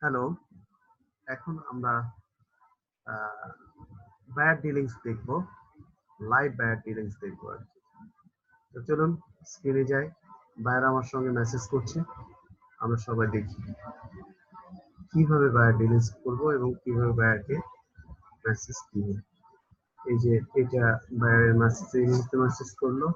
Hello, এখন আমরা buyer dealings দেখবো, লাইভ বায়ার ডিলিংস দেখবো আর কি। তো চলুন স্ক্রিনে যাই। বায়ার আমার সঙ্গে মেসেজ করছে, আমরা সবাই দেখি কিভাবে বায়ার ডিলিংস করবো এবং কিভাবে বায়ারকে মেসেজ দিব। এই যে এটা বায়ারের মেসেজ, এই মুহূর্তে মেসেজ করলো।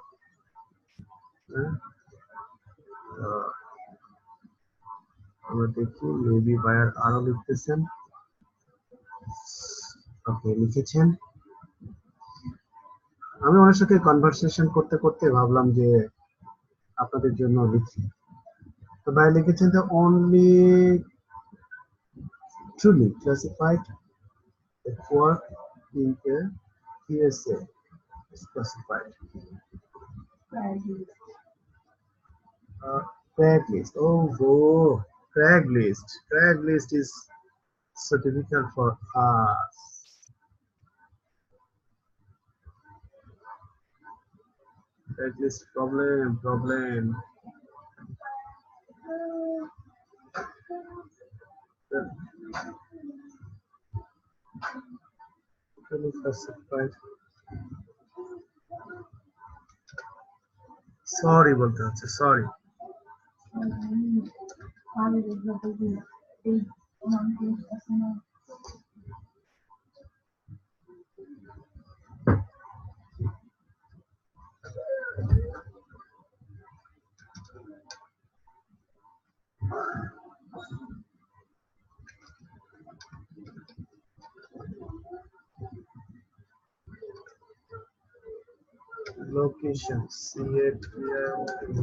আমরা দেখি মেবি বায়ার আরো লিখতেছেন। ওকে, লিখেছেন। আমি ওনার সাথে কনভারসেশন করতে করতে ভাবলাম যে আপনাদের জন্য লিখি। তো বায়ার লিখেছেন যে only truly classified work in a PSA is classified. Craigslist. Oh, Craigslist. Craigslist is so difficult for us. Craigslist problem. Classified. Sorry বলতে হচ্ছে, sorry. Location, create here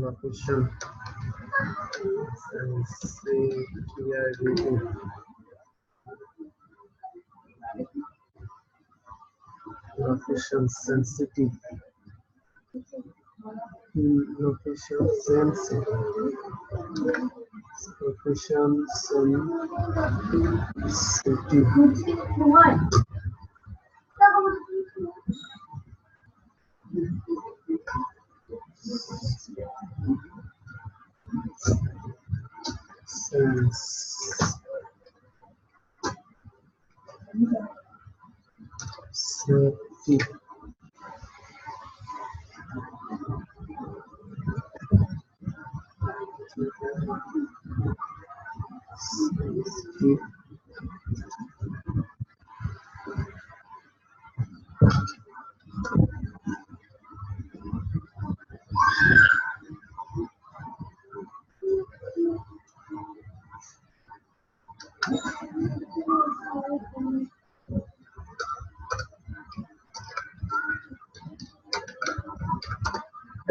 location and see here reading. Location sensitive. Location sensitive. Location sensitive. Sensitive.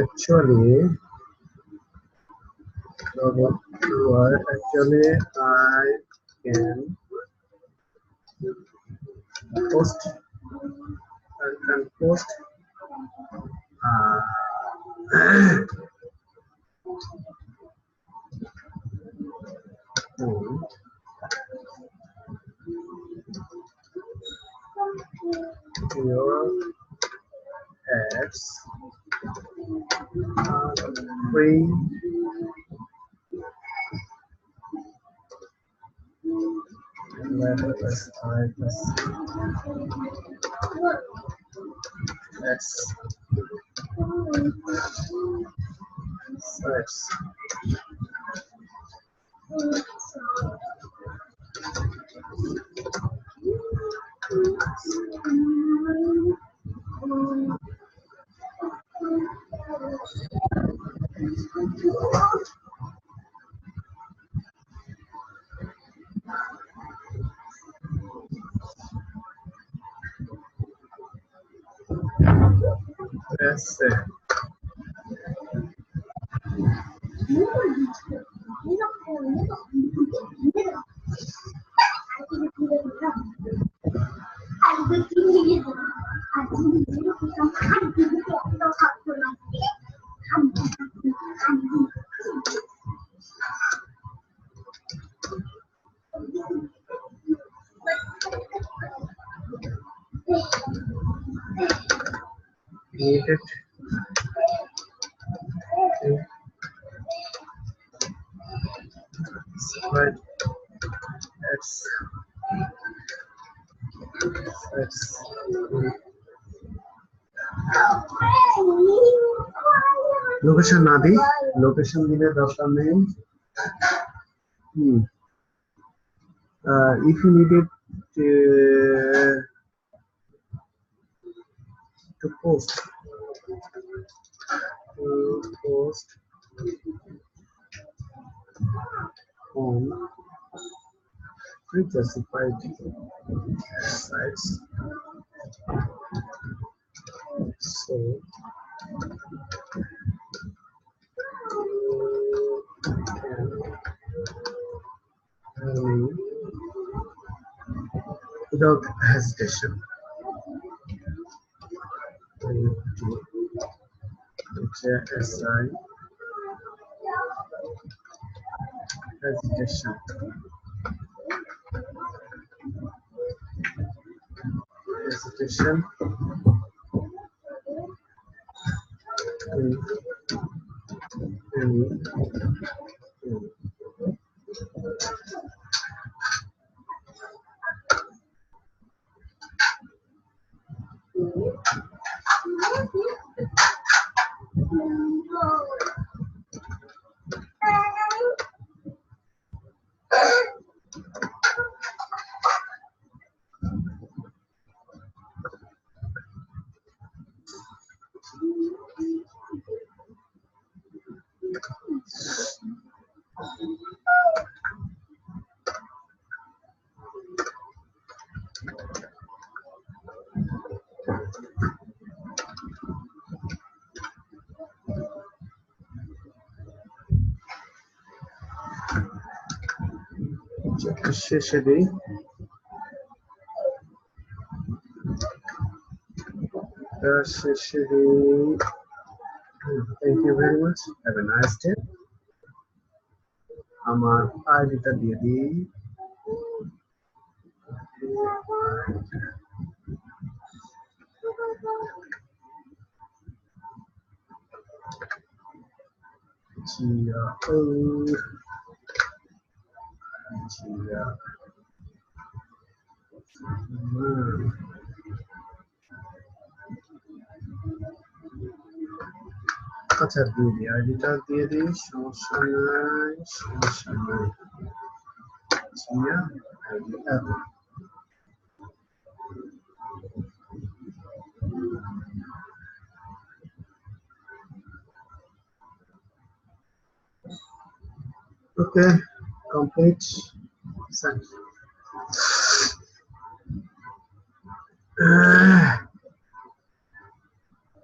Actually, I can post. Uh, your ads free ads sites. That's it. Needed. Right. Let's location না দিই, location দিলে দরকার নেই। If you needed to post on pre-classified sites, so without hesitation, HSI hesitation, শেষে দিই। Thank you very much. Have a nice day. আমার আইডিটা দিয়ে দিই। আচ্ছা দিয়ে দিই, আইডিটা দিয়ে দিই, সমস্যা নাই, সমস্যা নাই। Okay, complete. Send.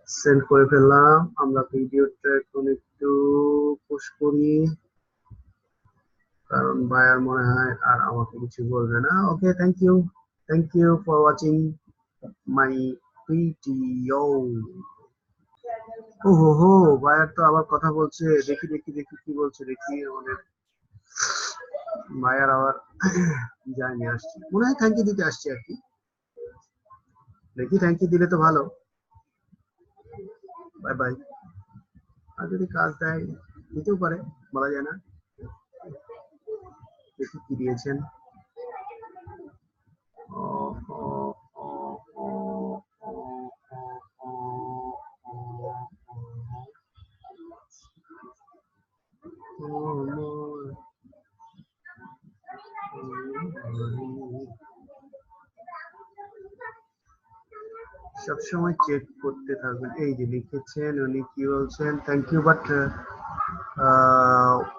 সেন্ড করে ফেললাম। আমরা ভিডিওটা এখন একটু পুশ করি, কারণ বায়ার মনে হয় আর আমাকে কিছু বলবে না। Okay, thank you for watching my video. ওহো, বায়ার তো আবার কথা বলছে, দেখি কি বলছে, দেখি। আমাদের বায়ার আবার যায়নি, আসছে মনে হয়, থ্যাংক ইউ দিতে আসছে আর কি। দেখি থ্যাংক ইউ দিলে তো ভালো। Bye bye. আর যদি কাজ দেয় দিতেও পারে, বলা যায় না। দেখি কি দিয়েছেন। সবসময় চেক করতে থাকবেন। এই যে লিখেছেন, উনি কি বলছেন, thank you, but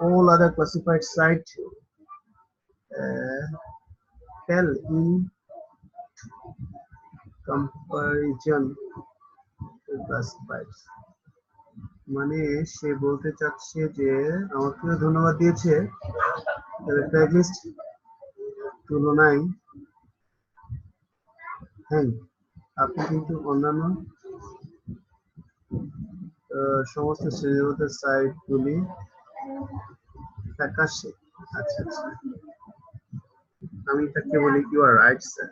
all other classified site fell in comparison to classified। মানে সে বলতে চাচ্ছে যে আমাকে ধন্যবাদ দিয়েছে, লিস্ট তুলনায় হ্যাঁ আপনি কিন্তু অন্যান্য সমস্ত শ্রেণীবদ্ধ সাইটগুলি ফ্যাকাশে। আচ্ছা, আমি তাকে বলি ইউ আর রাইট স্যার।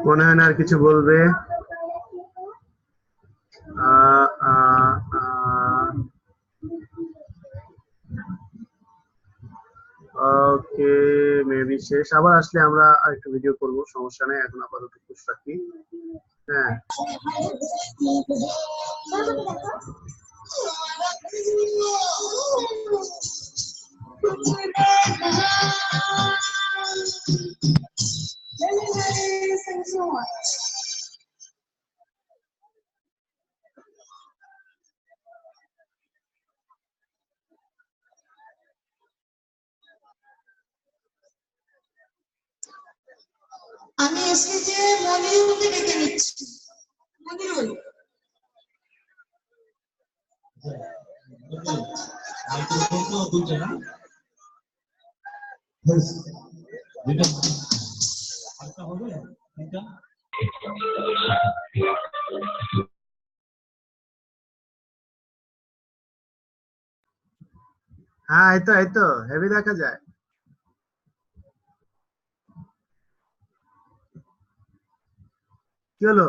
মনে হয় না আর কিছু বলবে। ওকে, মেবি শেষ। আবার আসলে আমরা আরেকটা ভিডিও করব, সমস্যা নেই। এখন আপাতত পুশ রাখি। হ্যাঁ, আমি এসে যে মনিরুলকে ডেকে নিচ্ছি। মনিরুল হ্যাঁ, এই তো হেভি দেখা যায়। কি হলো?